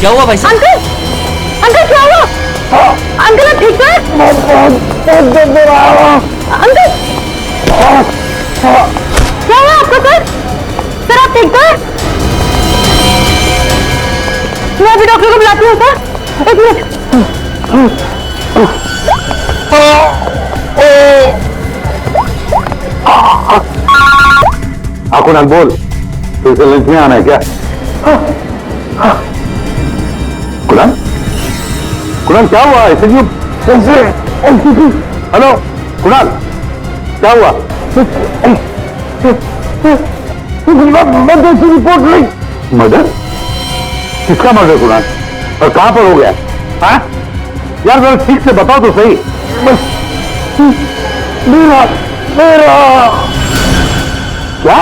क्या हुआ भाई साहब? अंकल, अंकल क्या हुआ? अंकल आप ठीक है? अंकल क्या हुआ आपको सर? सर आप ठीक है? मैं अभी डॉक्टर को बुलाती हूँ सर। एक मिनट। कुणाल बोल, तो इसे लंच में आना है क्या? कुणाल, कुणाल क्या हुआ? ऐसे क्यों? हेलो कुणाल, क्या हुआ? मर्डर की रिपोर्ट नहीं। मर्डर? किसका मर्डर कुणाल? और कहां पर हो गया? हाँ यार जरा ठीक से बताओ तो सही। मेरा मेरा क्या?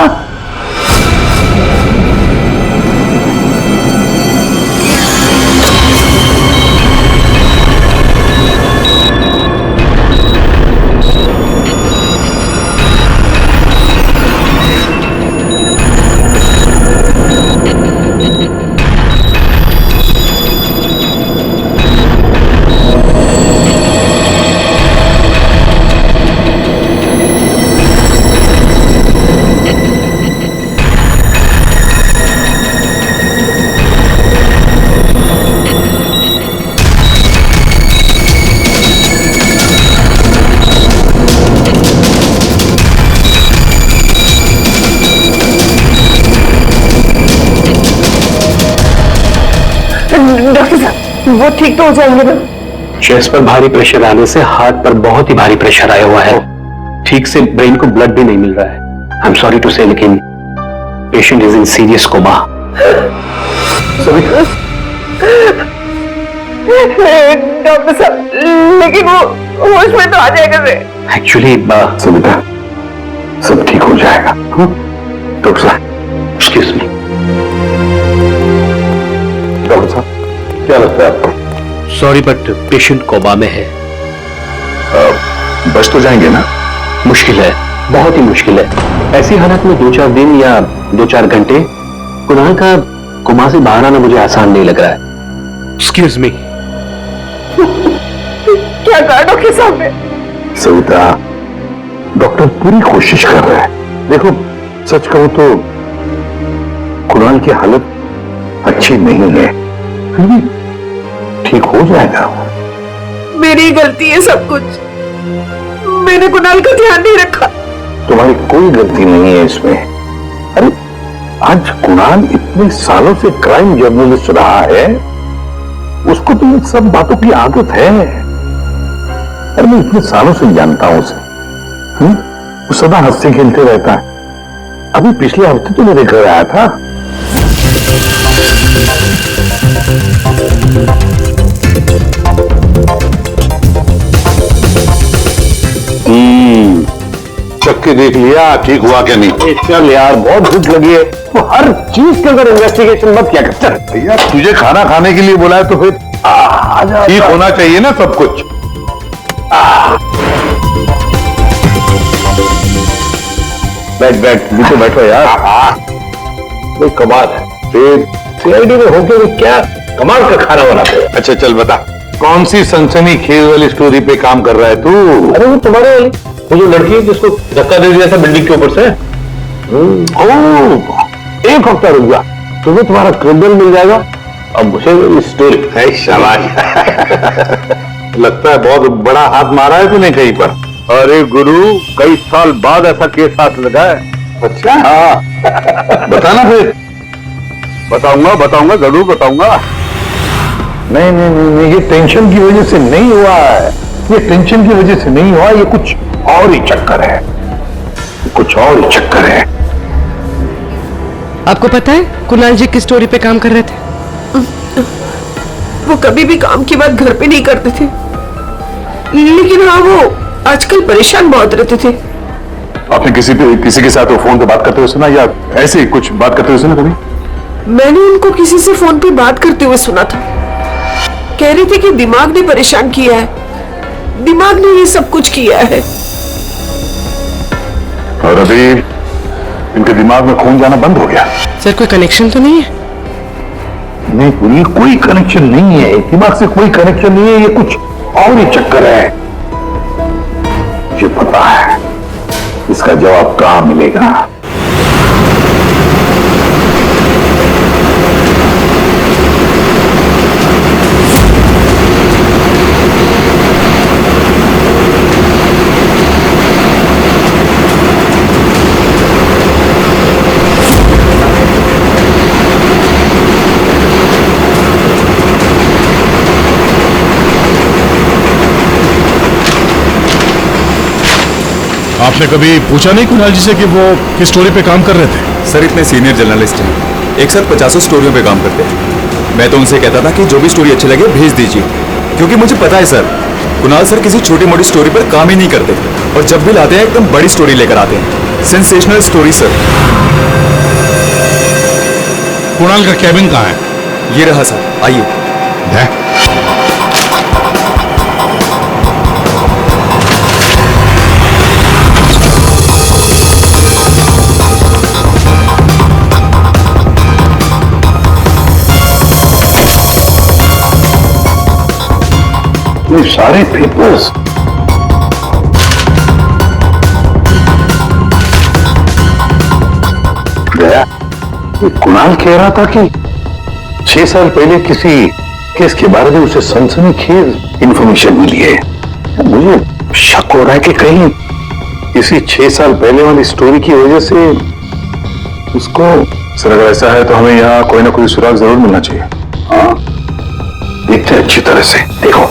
डॉक्टर साहब वो ठीक तो हो जाएंगे ना? चेस्ट पर भारी प्रेशर आने से हार्ट पर बहुत ही भारी प्रेशर आया हुआ है। ठीक से ब्रेन को ब्लड भी नहीं मिल रहा है। I am sorry to say, लेकिन patient is in serious coma. Doctor साहब लेकिन वो होश में तो आ जाएगा रे। एक्चुअली सविता सब ठीक हो जाएगा। डॉक्टर साहब, एक्सक्यूज मी। डॉक्टर साहब क्या लगता है आपको? सॉरी बट पेशेंट कोमा में है। बच तो जाएंगे ना? मुश्किल है, बहुत ही मुश्किल है। ऐसी हालत में 2-4 दिन या 2-4 घंटे कुणाल का कोमा से बाहर आना मुझे आसान नहीं लग रहा है। Excuse me. क्या कहा डॉक्टर साहब ने? सविता डॉक्टर पूरी कोशिश कर रहे हैं। देखो सच कहूं तो कुणाल की हालत अच्छी नहीं है, फिर भी ठीक हो जाएगा। मेरी गलती है सब कुछ। मैंने कुणाल का ध्यान नहीं रखा। तुम्हारी कोई गलती नहीं है इसमें। अरे आज कुणाल इतने सालों से क्राइम जर्नलिस्ट रहा है, उसको तो इन सब बातों की आदत है। अरे मैं इतने सालों से जानता हूं उसे। वो सदा हंसते खेलते रहता है। अभी पिछले हफ्ते तो मेरे घर आया था। चख के देख लिया ठीक हुआ क्या नहीं? चल यार बहुत भूख लगी है, तो हर चीज के अंदर इन्वेस्टिगेशन मत क्या कर। चल भैया तुझे खाना खाने के लिए बोला है तो फिर ठीक होना चाहिए ना सब कुछ। बैठ बैठ नीचे बैठो यार। कोई कमाल है, सीआईडी में होके भी क्या कमाल का खाना बनाते हैं। अच्छा चल बता, कौन सी सनसनी खेल वाली स्टोरी पे काम कर रहा है तू? अरे वो तुम्हारे वो जो लड़की है जिसको धक्का दे दिया था बिल्डिंग के ऊपर से। एक हफ्ता रुक जा, तुम्हें तुम्हारा क्रिमिनल मिल जाएगा। अब मुझे स्टोरी है। शाबाश लगता है बहुत बड़ा हाथ मारा है तूने कहीं पर। अरे गुरु कई साल बाद ऐसा केस हाथ लगा है। अच्छा हाँ बताना फिर। बताऊंगा जरूर बताऊंगा। नहीं नहीं नहीं नहीं, ये टेंशन की वजह से नहीं हुआ है। ये टेंशन की वजह से नहीं हुआ, ये कुछ और ही चक्कर है। कुछ और ही चक्कर है। आपको पता है कुणाल जी किस स्टोरी पे काम कर रहे थे? वो कभी भी काम की बात घर पे नहीं करते थे, लेकिन हाँ वो आजकल परेशान बहुत रहते थे। आपने किसी के साथ वो फोन पे बात करते हुए सुना या ऐसे ही कुछ बात करते हुए सुना कभी? मैंने उनको किसी से फोन पे बात करते हुए सुना था। कह रहे थे कि दिमाग ने परेशान किया है, दिमाग ने ये सब कुछ किया है। और अभी इनके दिमाग में खून जाना बंद हो गया। सर कोई कनेक्शन तो नहीं है? नहीं पूरी कोई कनेक्शन नहीं है, दिमाग से कोई कनेक्शन नहीं है, ये कुछ और ही चक्कर है। मुझे पता है इसका जवाब कहां मिलेगा। आपने कभी पूछा नहीं कुणाल जी से कि वो किस स्टोरी पे काम कर रहे थे? सर इतने सीनियर जर्नलिस्ट हैं, एक साथ 50 स्टोरियों पे काम करते हैं। मैं तो उनसे कहता था कि जो भी स्टोरी अच्छी लगे भेज दीजिए, क्योंकि मुझे पता है सर, कुणाल सर किसी छोटी मोटी स्टोरी पर काम ही नहीं करते, और जब भी लाते हैं एकदम बड़ी स्टोरी लेकर आते हैं, सेंसेशनल स्टोरी सर। कुणाल का कैबिन कहाँ है? ये रहा सर, आइए। है? ये सारे पेपर्स गया। ये कुणाल कह रहा था कि 6 साल पहले किसी केस के बारे में उसे सनसनीखेज इंफॉर्मेशन मिली है। मुझे शक हो रहा है कि कहीं इसी 6 साल पहले वाली स्टोरी की वजह से उसको। सर अगर ऐसा है तो हमें यहाँ कोई ना कोई सुराग जरूर मिलना चाहिए। हाँ देखते हैं अच्छी तरह से, देखो।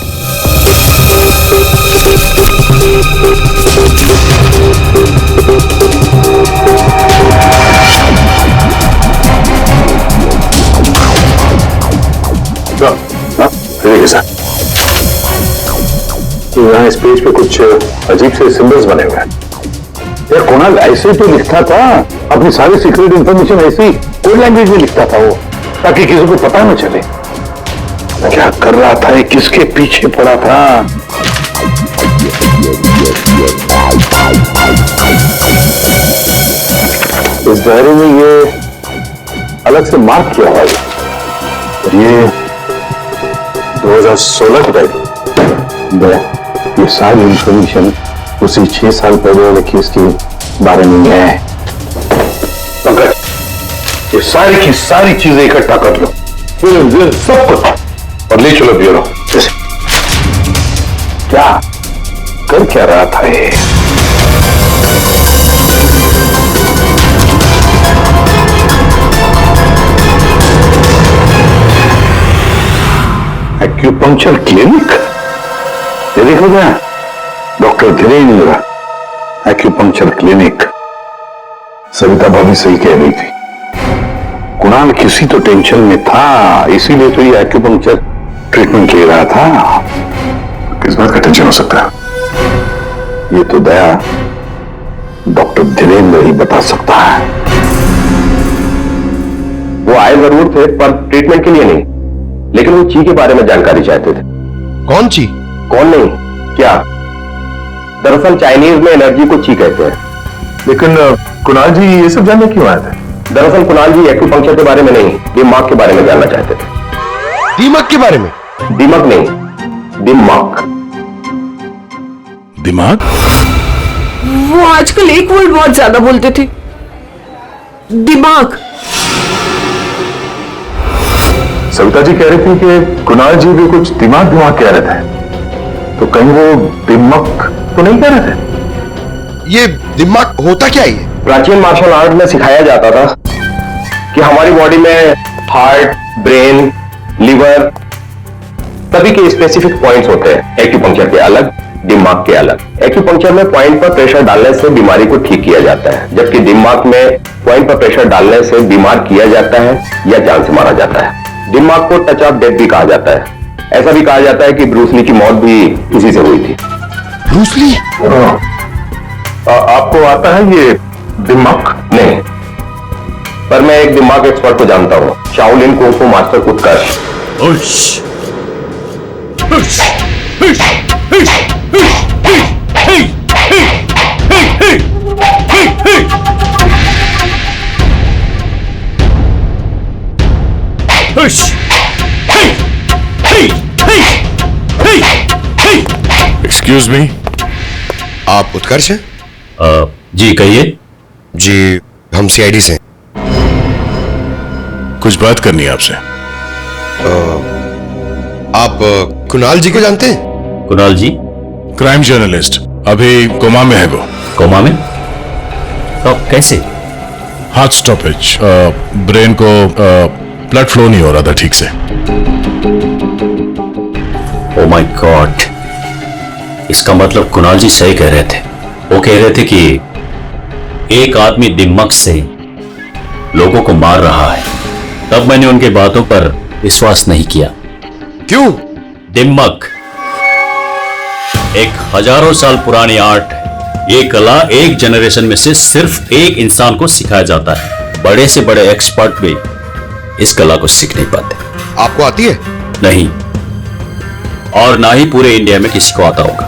सर यहाँ इस पेज पे कुछ अजीब से सिंबल्स बने हुए हैं। यार कुणाल ऐसे तो लिखता था, अपनी सारी सीक्रेट इंफॉर्मेशन ऐसी कोड लैंग्वेज में लिखता था वो, ताकि किसी को पता न चले क्या कर रहा था, ये किसके पीछे पड़ा था। इस डायरी में ये अलग से मार्क किया हुआ है, ये 2016 की डायरी। ये सारी इंफॉर्मेशन उसी 6 साल पहले वाले केस के बारे में है। पंकज ये सारी की सारी चीजें इकट्ठा कर लो, फिल्म सब कुछ, और ले चलो ब्यूरो। क्या कर क्या रहा था ये? एक्यूपंक्चर क्लिनिक, ये देखो क्या, doctor Dhirendra acupuncture clinic. Savita भाभी सही कह रही थी, कुणाल किसी तो टेंशन में था, इसीलिए तो ये एक्यूपंक्चर ट्रीटमेंट ले रहा था। किस बात का टेंशन हो सकता है? ये तो दया डॉक्टर धीरेन्द्र ही बता सकता है। वो आए जरूर थे पर ट्रीटमेंट के लिए नहीं, लेकिन वो ची के बारे में जानकारी चाहते थे। कौन ची? कौन नहीं, क्या? दरअसल चाइनीज में एनर्जी को ची कहते हैं। लेकिन कुणाल जी ये सब जानने क्यों आए थे? दरअसल कुणाल जी एक्यूपंक्चर के बारे में नहीं, दिमाग के बारे में जानना चाहते थे। दीमक के बारे में? दिमाग नहीं, दिमाग। दिमाग? वो आजकल एक वर्ड बहुत ज्यादा बोलते थे, दिमाग। सविता जी कह रही थी कि कुणाल जी भी कुछ दिमाग कह रहे थे, तो कहीं वो दिमाग तो नहीं कह रहे थे? ये दिमाग होता क्या है? प्राचीन मार्शल आर्ट में सिखाया जाता था कि हमारी बॉडी में हार्ट, ब्रेन, लिवर सभी के स्पेसिफिक पॉइंट्स होते हैं। एक्यूपंक्चर के अलग, दिमाग के अलग। एक्यूपंक्चर में पॉइंट पर प्रेशर डालने से बीमारी को ठीक किया जाता है, जबकि दिमाग में पॉइंट पर प्रेशर डालने से बीमार किया जाता है या जान से मारा जाता है। दिमाग को टच ऑफ डेथ भी कहा जाता है। ऐसा भी कहा जाता है कि ब्रूस ली की मौत भी इसी से हुई थी। Bruce Lee? आपको आता है ये दिमाग? नहीं, पर मैं एक दिमाग एक्सपर्ट को जानता हूं, शाओलिन कुंग फू मास्टर उत्कर्ष। हुश, हे, हे, हे, हे, हे। एक्सक्यूज मी, आप उत्कर्ष हैं? जी कहिए। जी हम सीआईडी से हैं। कुछ बात करनी है आपसे। आप कुणाल जी को जानते हैं? कुणाल जी क्राइम जर्नलिस्ट, अभी कोमा में है वो। कोमा में? तो कैसे? हार्ट स्टॉपेज, ब्रेन को ब्लड फ्लो नहीं हो रहा था ठीक से। ओ माय गॉड, इसका मतलब कुणाल जी सही कह रहे थे। वो कह रहे थे कि एक आदमी दिमाग से लोगों को मार रहा है। तब मैंने उनके बातों पर विश्वास नहीं किया। क्यों? दिमाग एक हजारों साल पुरानी आर्ट है। ये कला एक जनरेशन में से सिर्फ एक इंसान को सिखाया जाता है। बड़े से बड़े एक्सपर्ट भी इस कला को सीख नहीं पाते। आपको आती है? नहीं, और ना ही पूरे इंडिया में किसी को आता होगा।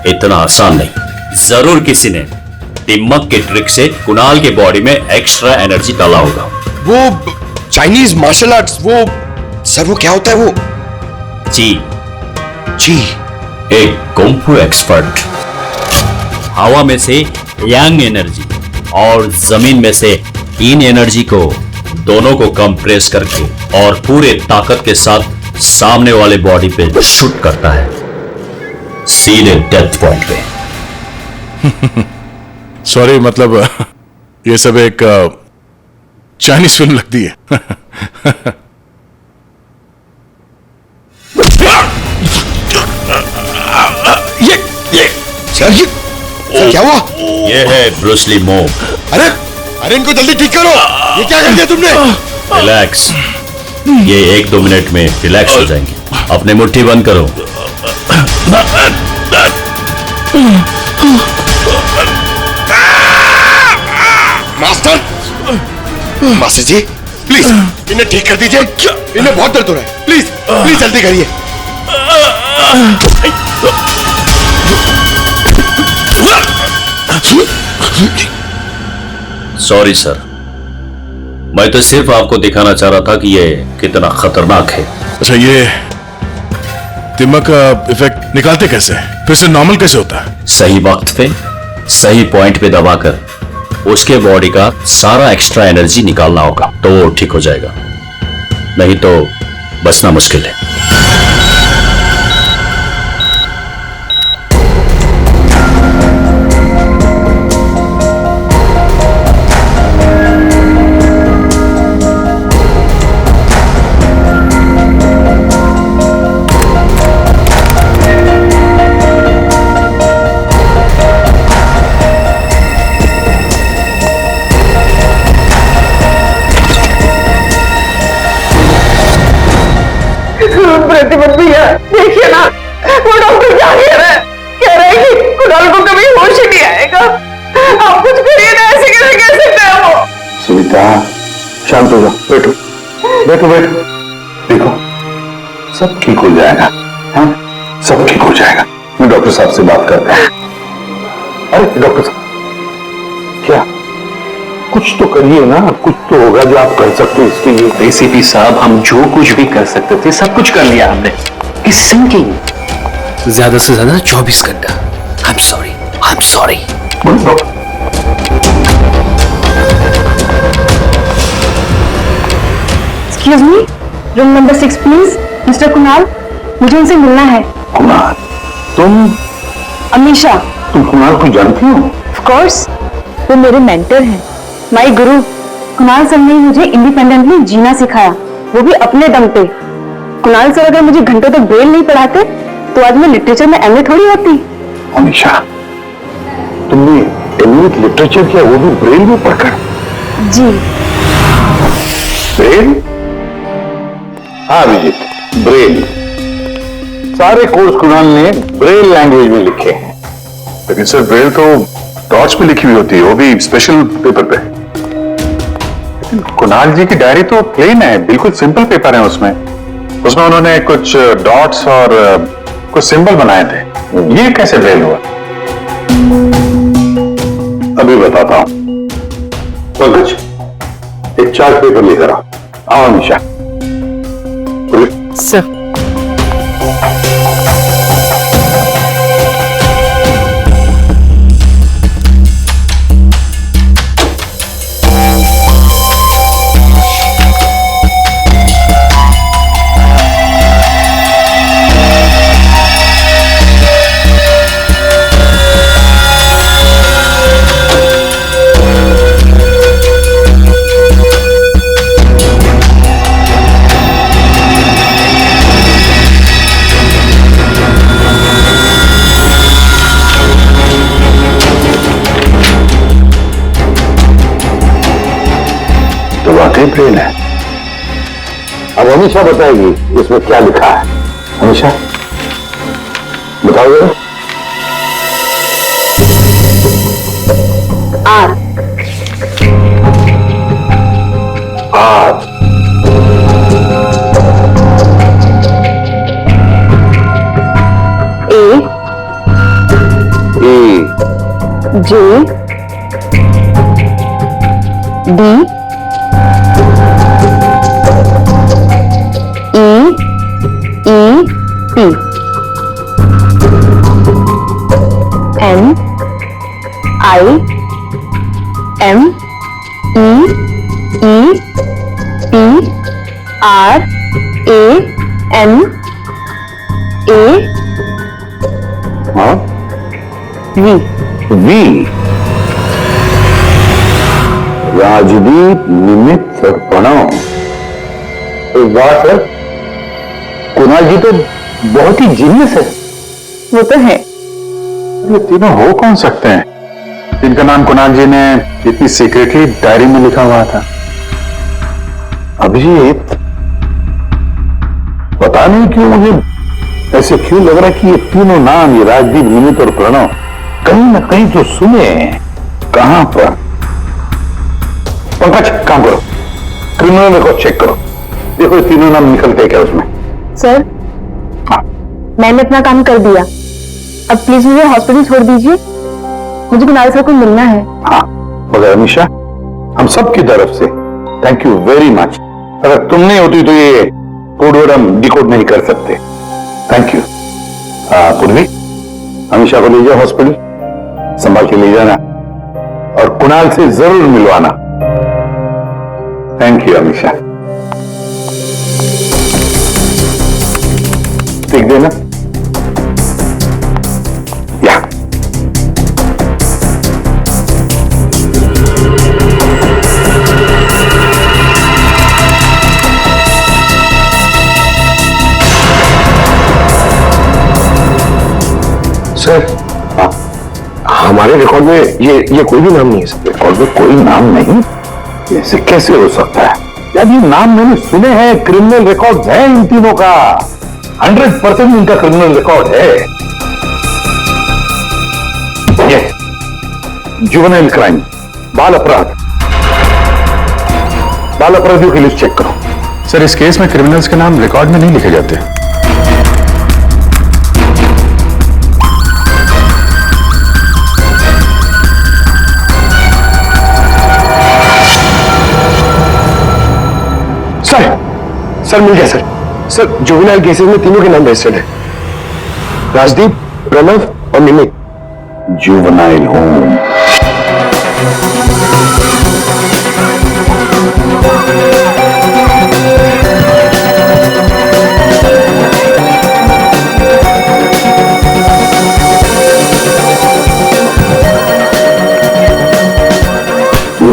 इतना आसान नहीं। जरूर किसी ने दिमाग के ट्रिक से कुणाल के बॉडी में एक्स्ट्रा एनर्जी डाला होगा। वो चाइनीज मार्शल आर्ट्स, वो सर वो क्या होता है वो? जी, जी एक कुंफू एक्सपर्ट हवा में से यांग एनर्जी और जमीन में से इन एनर्जी को दोनों को कंप्रेस करके और पूरे ताकत के साथ सामने वाले बॉडी पे शूट करता है, सीधे डेथ पॉइंट पे। सॉरी, मतलब ये सब एक चाइनीज फिल्म लगती है। ये सर, ये सर क्या हुआ? ये है ब्रूसली मूव। अरे अरे इनको जल्दी ठीक करो। ये क्या कर दिया तुमने? रिलैक्स, ये 1-2 मिनट में रिलैक्स हो जाएंगे। अपने मुट्ठी बंद करो। मास्टर, मास्टर जी प्लीज इन्हें ठीक कर दीजिए। इन्हें बहुत दर्द हो रहा है। प्लीज प्लीज जल्दी करिए। सॉरी सर, मैं तो सिर्फ आपको दिखाना चाह रहा था कि ये कितना खतरनाक है। अच्छा, ये दिमाग का इफेक्ट निकालते कैसे? फिर से नॉर्मल कैसे होता है? सही वक्त पे सही पॉइंट पे दबाकर उसके बॉडी का सारा एक्स्ट्रा एनर्जी निकालना होगा तो वो ठीक हो जाएगा, नहीं तो बचना मुश्किल है। प्रतिपत भैया देखिए ना, वो डॉक्टर क्या कह रहा है? कह रहा है कि कुणाल को कभी होश ही नहीं आएगा। आप कुछ करिए ना, ऐसे कैसे कह सकते हैं वो? सुनीता शांत हो जाओ, बैठो बैठो बैठो। देखो सब ठीक हो जाएगा। हाँ सब ठीक हो जाएगा। मैं डॉक्टर साहब से बात करता हूँ। अरे डॉक्टर साहब क्या, कुछ तो करिए ना, कुछ तो होगा जो आप कर सकते हैं इसके लिए। एसीपी साहब, हम जो कुछ भी कर सकते थे सब कुछ कर लिया हमने। इस सिंकिंग ज्यादा से ज्यादा 24 घंटा। I am sorry, I am sorry. Excuse me, room number 6 please. Mister Kunal, मुझे उनसे मिलना है। कुणाल? तुम? अमीशा। तुम कुणाल को जानती हो? ऑफ कोर्स, वो मेरे मेंटर हैं, माय गुरु। कुणाल सर ने मुझे इंडिपेंडेंटली जीना सिखाया, वो भी अपने दम पे। कुणाल सर अगर मुझे घंटों तक ब्रेल नहीं पढ़ाते तो आज मैं लिटरेचर में एमए थोड़ी होती। अमीशा, तुमने एमए लिटरेचर किया, वो भी ब्रेल में पढ़कर? जी। ब्रेल? हाँ अभिजीत, ब्रेल। सारे कोर्स कुणाल ने ब्रेल लैंग्वेज में लिखे हैं। लेकिन सर ब्रेल तो डॉट्स पे लिखी हुई होती है, वो भी स्पेशल पेपर पे। लेकिन कुणाल जी की डायरी तो प्लेन है, बिल्कुल सिंपल पेपर है। उसमें उन्होंने कुछ डॉट्स और कुछ सिंबल बनाए थे। ये कैसे ब्रेल हुआ? अभी बताता हूं। पंकज, एक चार्ट पेपर लेकर आओ। अमीशा, सर तो वाकई ब्रेन है। अब हमेशा बताएगी इसमें क्या लिखा है। हमेशा बताओ जरा। R R A A J D P N I M E P R A N A हाँ वी वी राजदीप, निमित और प्रणव। वाह सर, कुणाल जी तो बहुत ही जीनियस है। वो तो है। ये तीनों हो कौन सकते हैं जिनका नाम कुणाल जी ने इतनी सीक्रेटली डायरी में लिखा हुआ था? अभिजीत, पता नहीं क्यों मुझे ऐसे क्यों लग रहा है कि ये तीनों नाम, ये राजदीप, निमित और प्रणव, कहीं ना कहीं तो सुने हैं। कहां पर? पंकज, काम करो, क्रिमिनल रिकॉर्ड चेक करो, देखो ये तीनों नाम निकलते क्या उसमें। सर, हाँ, मैंने अपना काम कर दिया, अब प्लीज मुझे हॉस्पिटल छोड़ दीजिए, मुझे कुणाल सर को मिलना है। हाँ, मगर अमीशा, हम सब की तरफ से थैंक यू वेरी मच। अगर तुम नहीं होती तो ये कोड वर्ड हम डिकोड नहीं कर सकते। Thank you. पूर्वी, अमीशा को ले जाओ हॉस्पिटल, संभाल के ले जाना और कुणाल से जरूर मिलवाना। Thank you Amisha. ठीक देना या सर, हमारे रिकॉर्ड में ये कोई भी नाम नहीं है सर। रिकॉर्ड में कोई नाम नहीं? ऐसे कैसे हो सकता है यार? ये नाम मैंने सुने हैं, क्रिमिनल रिकॉर्ड है इन तीनों का, 100% इनका क्रिमिनल रिकॉर्ड है। ये जुवेनाइल क्राइम, बाल अपराध, बाल अपराधियों की लिस्ट चेक करो। सर, इस केस में क्रिमिनल्स के नाम रिकॉर्ड में नहीं लिखे जाते। सर मिल गया सर, जुवेनाइल केसेस में तीनों के नाम रजिस्टर्ड है, राजदीप, प्रणव और निमित। जुवेनाइल होम,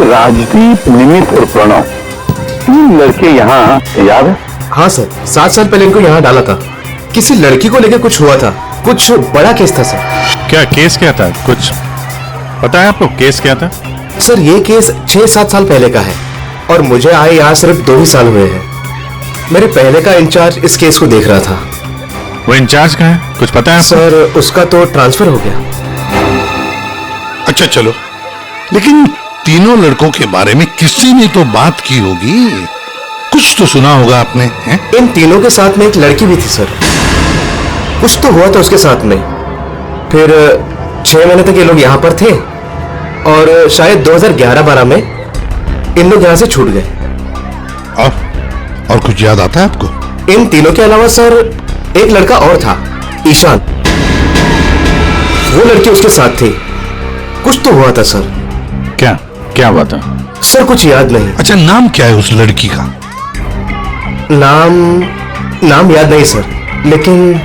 राजदीप, निमित और प्रणव, तीन लड़के यहाँ, याद है? हाँ सर, 7 साल पहले इनको यहाँ डाला था। किसी लड़की को लेकर कुछ हुआ था, कुछ बड़ा केस था सर। क्या केस क्या था? कुछ पता है आपको केस क्या था? सर, ये केस 6-7 साल पहले का है और मुझे आए यहाँ सिर्फ 2 ही साल हुए हैं। मेरे पहले का इंचार्ज इस केस को देख रहा था। वो इंचार्ज कहाँ है? कुछ पता है आपको? सर, उसका तो ट्रांसफर हो गया। अच्छा चलो, लेकिन तीनों लड़कों के बारे में किसी ने तो बात की होगी, कुछ तो सुना होगा आपने, हैं? इन तीनों के साथ में एक लड़की भी थी सर, कुछ तो हुआ था उसके साथ में। फिर 6 महीने तक ये लोग यहाँ पर थे और शायद 2011-12 में इन लोग यहाँ से छूट गए। और कुछ याद आता है आपको? इन तीनों के अलावा सर एक लड़का और था, ईशान। वो लड़की उसके साथ थी। कुछ तो हुआ था सर। क्या क्या हुआ था? सर कुछ याद नहीं। अच्छा, नाम क्या है उस लड़की का? नाम याद नहीं सर, लेकिन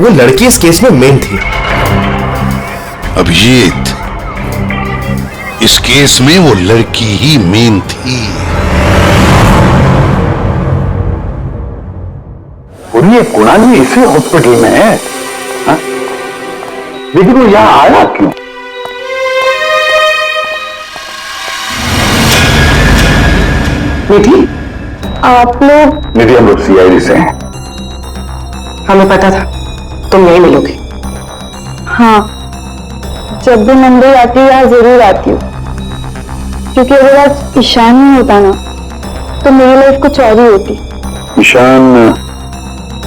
वो लड़की इस केस में मेन थी। अभिजीत, इस केस में वो लड़की ही मेन थी। और ये कुणाल जी इसी हॉस्पिटल में है, हा? लेकिन वो यहां आया क्यों? निधि, आप लोग? निधि, हम लोग सीआईडी से हैं। हमें पता था तुम यही मिलोगे। हाँ, जब भी मुंबई आती हूँ यहाँ जरूर आती हूँ, क्योंकि अगर आज ईशान नहीं होता ना तो मेरी लाइफ कुछ और ही होती। ईशान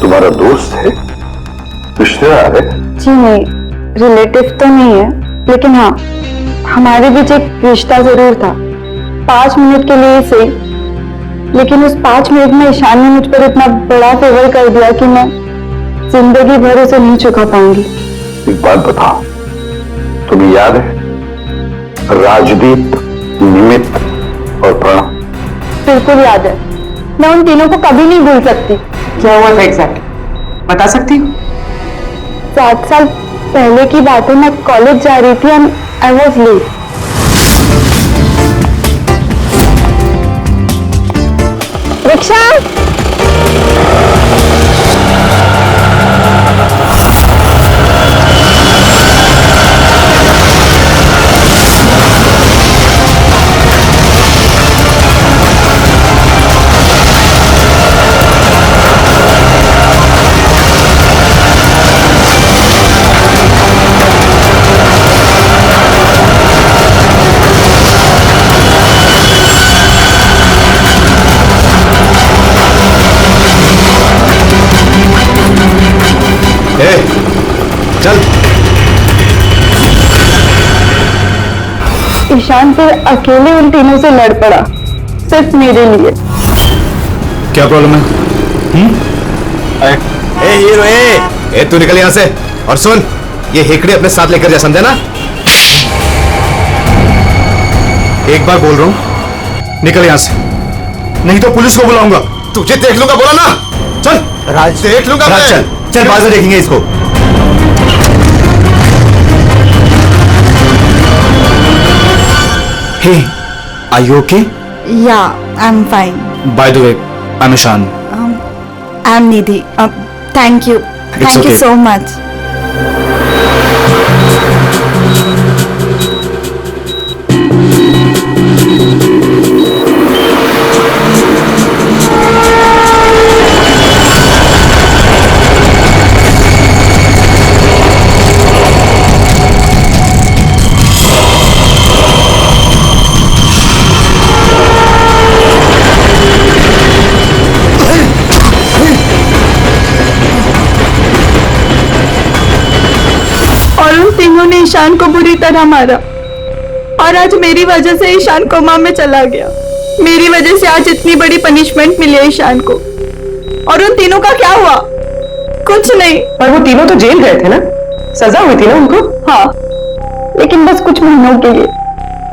तुम्हारा दोस्त है, रिश्तेदार है? जी नहीं, रिलेटिव तो नहीं है, लेकिन हाँ, हमारे बीच एक रिश्ता जरूर था। 5 मिनट के लिए सही, लेकिन उस 5 मिनट में ईशान ने मुझ पर इतना बड़ा फेवर कर दिया कि मैं जिंदगी भर उसे नहीं चुका पाऊंगी। एक बात बताओ, तुम्हें याद है राजदीप, निमित और प्रणव? बिल्कुल याद है, मैं उन तीनों को कभी नहीं भूल सकती। क्या हुआ था एग्जैक्ट बता सकती हो? 7 साल पहले की बात है, मैं कॉलेज जा रही थी and I was late. Rickshaw! चल। ईशान फिर अकेले उन तीनों से लड़ पड़ा, सिर्फ मेरे लिए। क्या प्रॉब्लम है? ए हीरो, ए तू निकल यहां से। और सुन, ये हेकड़े अपने साथ लेकर जा, समझे ना? एक बार बोल रहा हूं, निकल यहां से, नहीं तो पुलिस को बुलाऊंगा। तुझे देख लूंगा, बोला ना? चल राज, देख लूंगा। राज, चल चल, बाद में देखेंगे इसको। Hey, are you okay? Yeah, I'm fine. By the way, I'm Ishan. I'm Nidhi. Thank you. Thank you okay. so much. उन्होंने ईशान को बुरी तरह मारा और आज मेरी वजह से ईशान कोमा में चला गया। मेरी वजह से आज इतनी बड़ी पनिशमेंट मिली है ईशान को। और उन तीनों का क्या हुआ? कुछ नहीं। पर वो तीनों तो जेल गए थे ना, सजा हुई थी ना उनको? हाँ, लेकिन बस कुछ महीनों के लिए।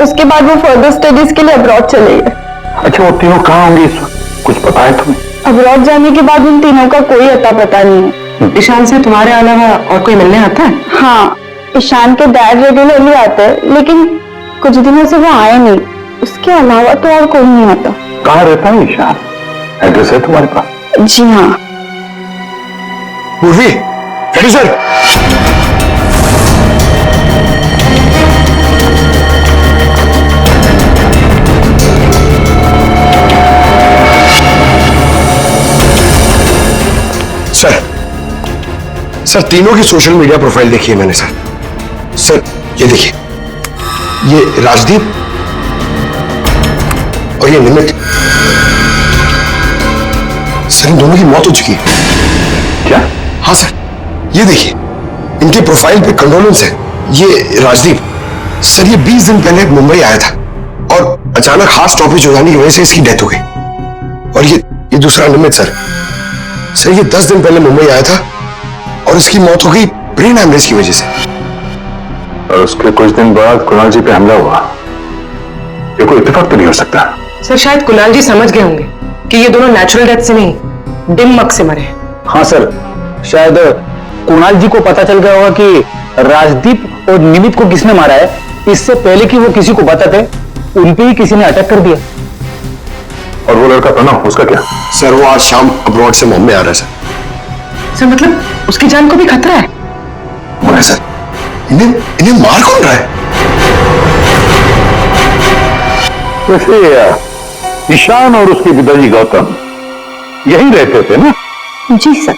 उसके बाद वो फर्दर स्टडीज के लिए अब्रॉड चले गए। अच्छा, वो तीनों कहाँ होंगे इस वक्त, कुछ पता है तुम्हें? अब्रॉड जाने के बाद उन तीनों का कोई अता पता नहीं है। ईशान से तुम्हारे अलावा और कोई मिलने आता है? हाँ, ईशान के डैड रेगुलरली आते हैं, लेकिन कुछ दिनों से वो आए नहीं। उसके अलावा तो और कोई नहीं आता। कहाँ रहता है ईशान? एड्रेस है तुम्हारे पास? जी हाँ। पूर्वी, रेडी सर? सर तीनों की सोशल मीडिया प्रोफाइल देखी है मैंने सर। सर ये देखिए, ये राजदीप और ये निमित, सर इन दोनों की मौत हो चुकी है। क्या? हाँ सर, ये देखिए, इनके प्रोफाइल पे कंडोलेंस है। ये राजदीप सर, ये 20 दिन पहले मुंबई आया था और अचानक हार्ट स्टॉपेज हो जाने की वजह से इसकी डेथ हो गई। और ये दूसरा निमित सर, सर ये 10 दिन पहले मुंबई आया था और इसकी मौत हो गई ब्रेन हैमरेज की वजह से। और उसके कुछ दिन बाद कुणाल जी पे हमला हुआ। ये कोई इत्तेफाक तो नहीं हो सकता। सर शायद कुणाल जी समझ गए होंगे कि ये दोनों नेचुरल डेथ से नहीं दिमाग से मरे। हाँ सर, शायद कुणाल जी को पता चल गया होगा कि राजदीप और निमित को किसने मारा है। इससे पहले कि वो किसी को बताते उन पे ही किसी ने अटैक कर दिया। और वो लड़का प्रणव, उसका क्या? सर वो आज शाम अब्रॉड से बॉम्बे आ रहा है सर। सर मतलब उसकी जान को भी खतरा है। वो है सर। इन्हें मार कौन रहा है? वैसे ईशान और उसके पिताजी गौतम यहीं रहते थे ना? जी सर।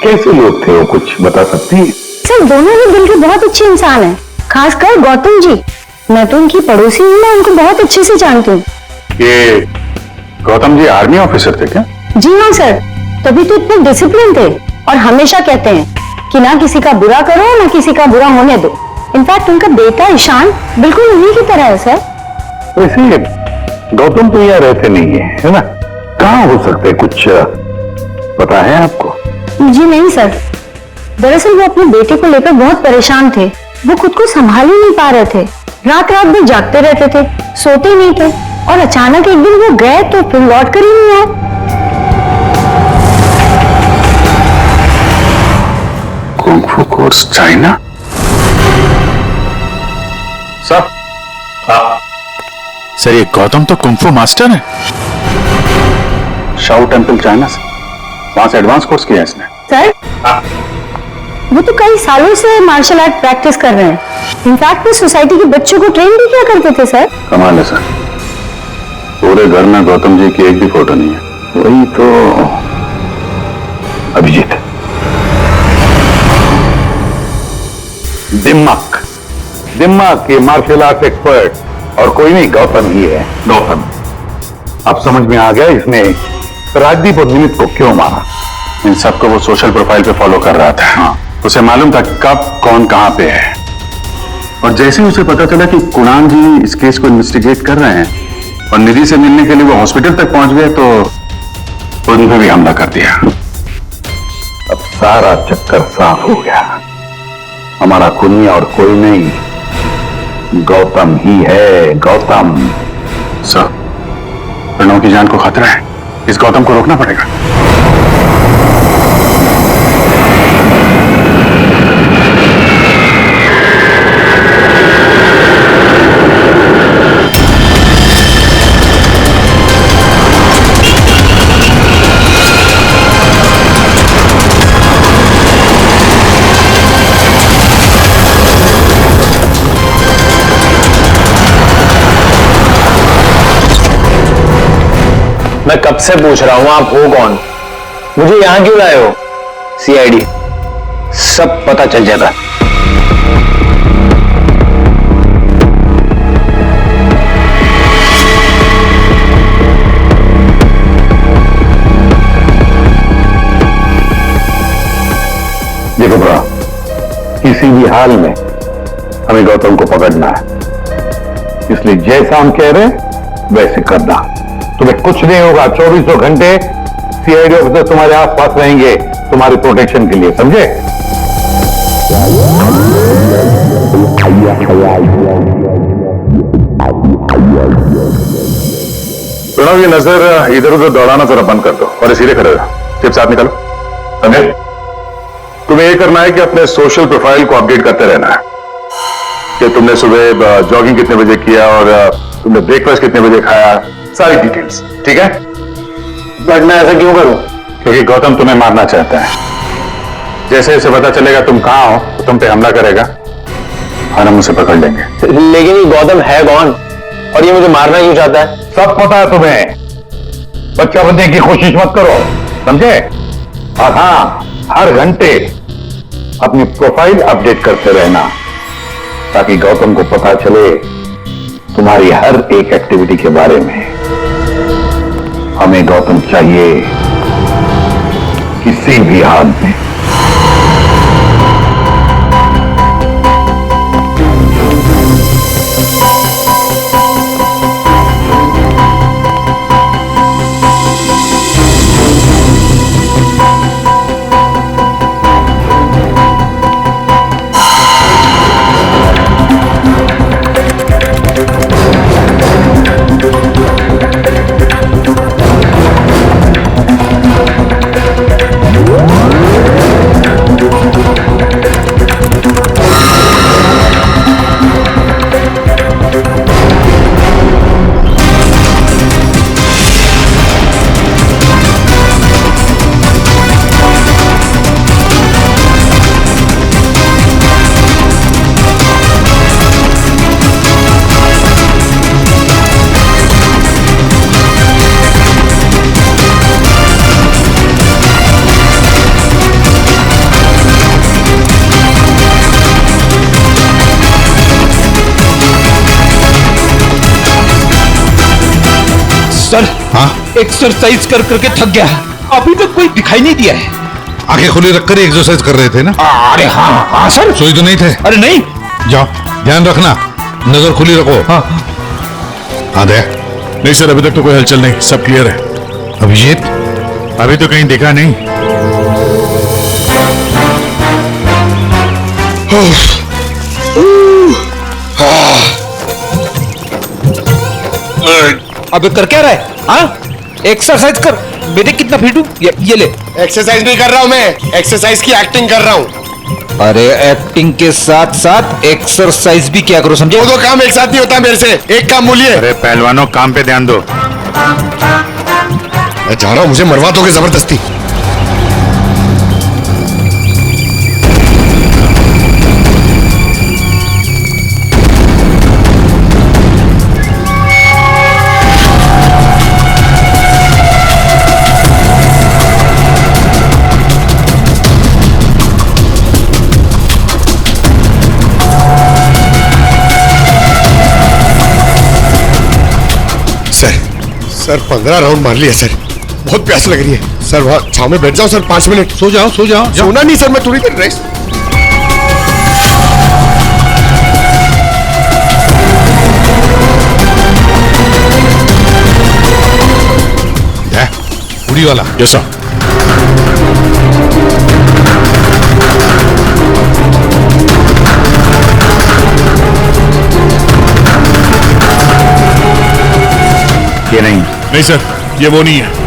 कैसे लोग थे वो, कुछ बता सकती है? सर दोनों ही दिल के बहुत अच्छे इंसान हैं, खासकर गौतम जी। मैं तो उनकी पड़ोसी हूँ, मैं उनको बहुत अच्छे से जानती हूँ। ये गौतम जी आर्मी ऑफिसर थे क्या? जी हाँ सर, तभी तो इतने डिसिप्लिन थे और हमेशा कहते हैं कि ना किसी का बुरा करो ना किसी का बुरा होने दो। इनफैक्ट उनका बेटा ईशान बिल्कुल उन्हीं की तरह है सर। वैसे गौतम तो यहाँ रहते नहीं है ना? कहाँ हो सकते, कुछ पता है आपको? जी नहीं सर, दरअसल वो अपने बेटे को लेकर बहुत परेशान थे। वो खुद को संभाल ही नहीं पा रहे थे, रात रात भर जागते रहते थे, सोते नहीं थे और अचानक एक दिन वो गए तो फिर लौट कर ही नहीं आए। Kung fu course China? Sir sir ये गौतम तो कुंफू मास्टर है। शाओ टेम्पल चाइना से, वहां से एडवांस कोर्स किया है इसने। सर वो तो कई सालों से मार्शल आर्ट प्रैक्टिस कर रहे हैं। इनफैक्ट वो सोसाइटी के बच्चों को ट्रेन भी किया करते थे सर। कमाल है सर, पूरे घर में गौतम जी की एक भी फोटो नहीं है। वही तो अभिजीत दिमाग दिमाग के मार्शल आर्ट एक्सपर्ट और कोई नहीं, गौतम ही है। गौतम, अब समझ में आ गया इसने राजदीप और निमित को क्यों मारा। इन सबको वो सोशल प्रोफाइल पे फॉलो कर रहा था। हाँ, उसे मालूम था कब कौन कहां पे है। और जैसे ही उसे पता चला कि कुणाल जी इस केस को इन्वेस्टिगेट कर रहे हैं और निधि से मिलने के लिए वो हॉस्पिटल तक पहुंच गए तो उन पे भी हमला कर दिया। अब सारा चक्कर साफ हो गया। हमारा कुनिया और कोई नहीं, गौतम ही है, गौतम। सर, प्रणव की जान को खतरा है, इस गौतम को रोकना पड़ेगा। मैं कब से पूछ रहा हूं आप हो कौन, मुझे यहां क्यों लाए हो? सीआईडी, सब पता चल जाएगा। देखो भरा, किसी भी हाल में हमें गौतम को पकड़ना है, इसलिए जैसा हम कह रहे हैं वैसे करना। तुम्हें कुछ नहीं होगा, 24 घंटे सीआईडी ऑफिसर तुम्हारे आसपास रहेंगे तुम्हारी प्रोटेक्शन के लिए, समझे? प्रणव, ये नजर इधर उधर दौड़ाना जरा बंद कर दो और सीधे खड़े रहो। चिप साथ निकालो, समझे? तुम्हें ये करना है कि अपने सोशल प्रोफाइल को अपडेट करते रहना है कि तुमने सुबह जॉगिंग कितने बजे किया और तुमने ब्रेकफास्ट कितने बजे खाया, सारी डिटेल्स, ठीक है? बट मैं ऐसा क्यों करूं? क्योंकि गौतम तुम्हें मारना चाहता है। जैसे जैसे पता चलेगा तुम कहां हो तो तुम पे हमला करेगा और हम उसे पकड़ लेंगे। लेकिन ये गौतम है कौन और ये मुझे मारना क्यों चाहता है? सब पता है तुम्हें, बच्चा बनने की कोशिश मत करो, समझे? और हाँ, हर घंटे अपनी प्रोफाइल अपडेट करते रहना ताकि गौतम को पता चले तुम्हारी हर एक एक्टिविटी के बारे में। हमें गौतम चाहिए किसी भी हाल में। सर हाँ एक्सरसाइज कर करके थक गया, अभी तक कोई दिखाई नहीं दिया है। आंखें खुली रखकर ही एक्सरसाइज कर रहे थे ना? अरे हाँ हाँ सर। सोई तो नहीं थे? अरे नहीं। जाओ ध्यान रखना, नजर खुली रखो। हाँ दे। नहीं सर, अभी तक तो कोई हलचल नहीं, सब क्लियर है। अभिजीत अभी तो कहीं दिखा नहीं। अबे कर क्या रहा है? हाँ एक्सरसाइज कर बेटे, कितना फिट हूँ ये ले। एक्सरसाइज नहीं कर रहा हूं मैं, एक्सरसाइज की एक्टिंग कर रहा हूं। अरे एक्टिंग के साथ साथ एक्सरसाइज भी क्या करो, समझे? दो काम एक साथ नहीं होता मेरे से, एक काम बोलिए। अरे पहलवानों, काम पे ध्यान दो। मैं जा रहा हूं, मुझे मरवा दोगे जबरदस्ती। सर 15 राउंड मार लिया सर, बहुत प्यास लग रही है सर। वहाँ छाव में बैठ जाओ सर, 5 मिनट। सो जाओ सो जाओ। सोना नहीं सर, मैं थोड़ी देर रेस्ट। उड़ी वाला। Yes sir. ये नहीं। नहीं सर, ये वो नहीं है।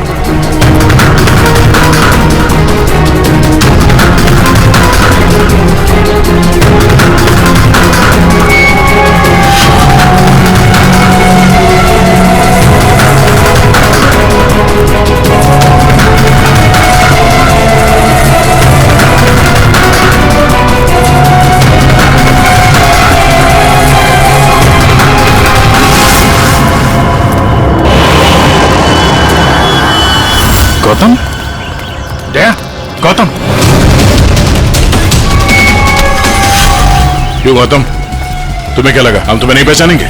गौतम? जया, गौतम। क्यों गौतम, तुम्हें क्या लगा हम तुम्हें नहीं पहचानेंगे?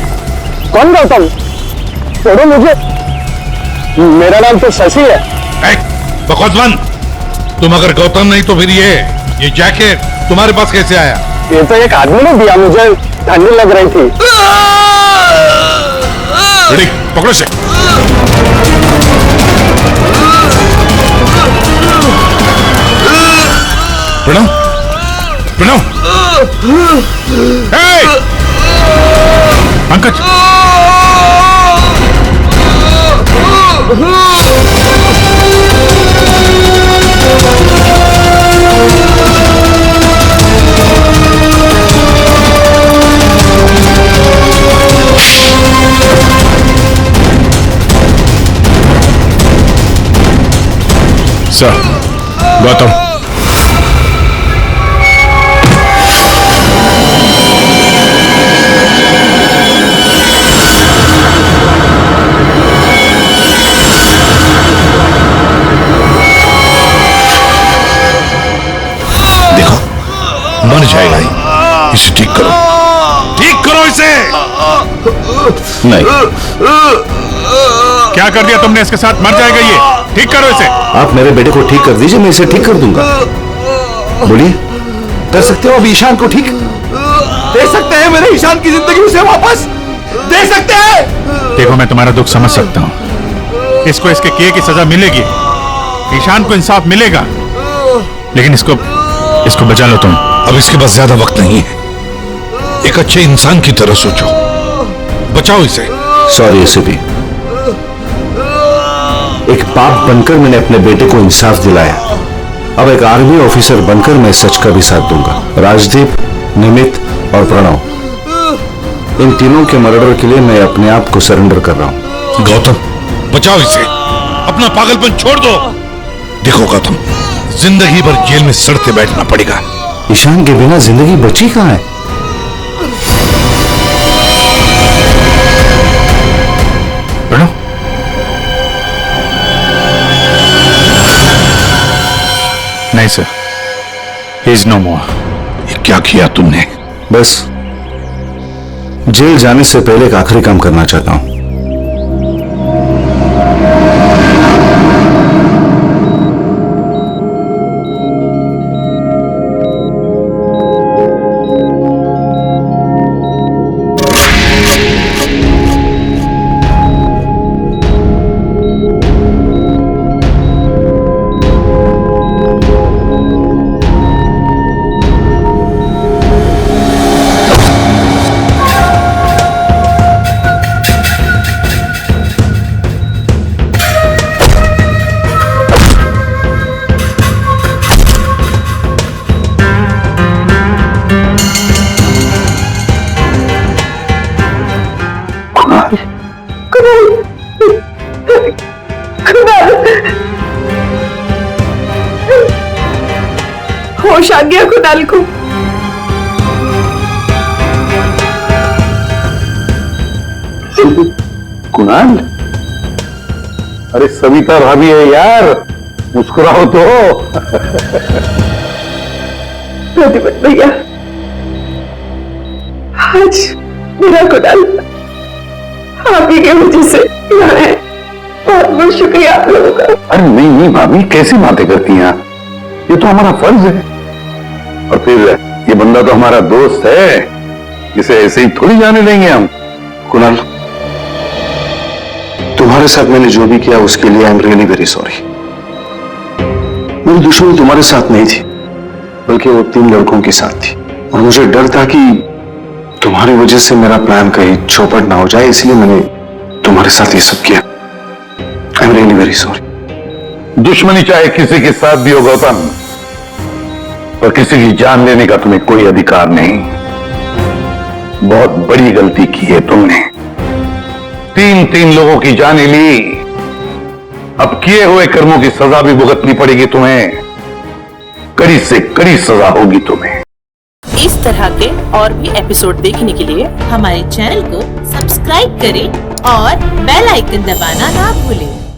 कौन गौतम? छोड़ो मुझे, मेरा नाम तो शशि है। बकवास बंद। तुम अगर गौतम नहीं तो फिर ये जैकेट तुम्हारे पास कैसे आया? ये तो एक आदमी ने दिया मुझे, ठंडी लग रही थी। पकड़ो से। प्रणव, प्रणव, पंकज, सर, गौतम। मर जाएगा ही, इसे ठीक करो, ठीक करो इसे। नहीं। क्या कर दिया तुमने इसके साथ? मर जाएगा ये, ठीक करो इसे। आप मेरे बेटे को ठीक कर दीजिए, मैं इसे ठीक कर दूंगा। बोलिए, कर सकते हो अब ईशान को ठीक? दे सकते हैं मेरे ईशान की जिंदगी उसे वापस दे सकते हैं। देखो, मैं तुम्हारा दुख समझ सकता हूँ, इसको इसके किए की सजा मिलेगी, ईशान को इंसाफ मिलेगा, लेकिन इसको बचा लो तुम। अब इसके पास ज्यादा वक्त नहीं है, एक अच्छे इंसान की तरह सोचो, बचाओ इसे। सॉरी एसीपी, एक बाप बनकर मैंने अपने बेटे को इंसाफ दिलाया, अब एक आर्मी ऑफिसर बनकर मैं सच का भी साथ दूंगा। राजदीप, निमित और प्रणव, इन तीनों के मर्डर के लिए मैं अपने आप को सरेंडर कर रहा हूं। गौतम, बचाओ इसे, अपना पागलपन छोड़ दो। देखो गौतम, जिंदगी भर जेल में सड़ते बैठना पड़ेगा। ईशान के बिना जिंदगी बची कहां है? प्रणव, नहीं सर, ही इज नो मोर। ये क्या किया तुमने? बस जेल जाने से पहले एक आखिरी काम करना चाहता हूं। होश आ गया कुणाल को। कुणाल, अरे सविता भाभी है यार, मुस्कुराओ तो। प्रतिपत भैया, आज मेरा कुणाल आप ही की वजह से यहाँ है। बहुत बहुत शुक्रिया आप लोगों का। अरे नहीं नहीं भाभी, कैसी बातें करती हैं आप? ये तो हमारा फर्ज है। और फिर ये बंदा तो हमारा दोस्त है, इसे ऐसे ही थोड़ी जाने देंगे हम। कुणाल, तुम्हारे साथ मैंने जो भी किया उसके लिए I am really very sorry. मेरी दुश्मनी तुम्हारे साथ नहीं थी, बल्कि वो 3 लड़कों के साथ थी। और मुझे डर था कि तुम्हारी वजह से मेरा प्लान कहीं चौपट ना हो जाए, इसलिए मैंने तुम्हारे साथ ये सब किया। I am really very sorry. दुश्मनी चाहे किसी के साथ भी हो गौतम, और किसी की जान लेने का तुम्हें कोई अधिकार नहीं। बहुत बड़ी गलती की है तुमने। 3 लोगों की जानें ली, अब किए हुए कर्मों की सजा भी भुगतनी पड़ेगी तुम्हें। कड़ी से कड़ी सजा होगी तुम्हें। इस तरह के और भी एपिसोड देखने के लिए हमारे चैनल को सब्सक्राइब करें और बेल आइकन दबाना ना भूलें।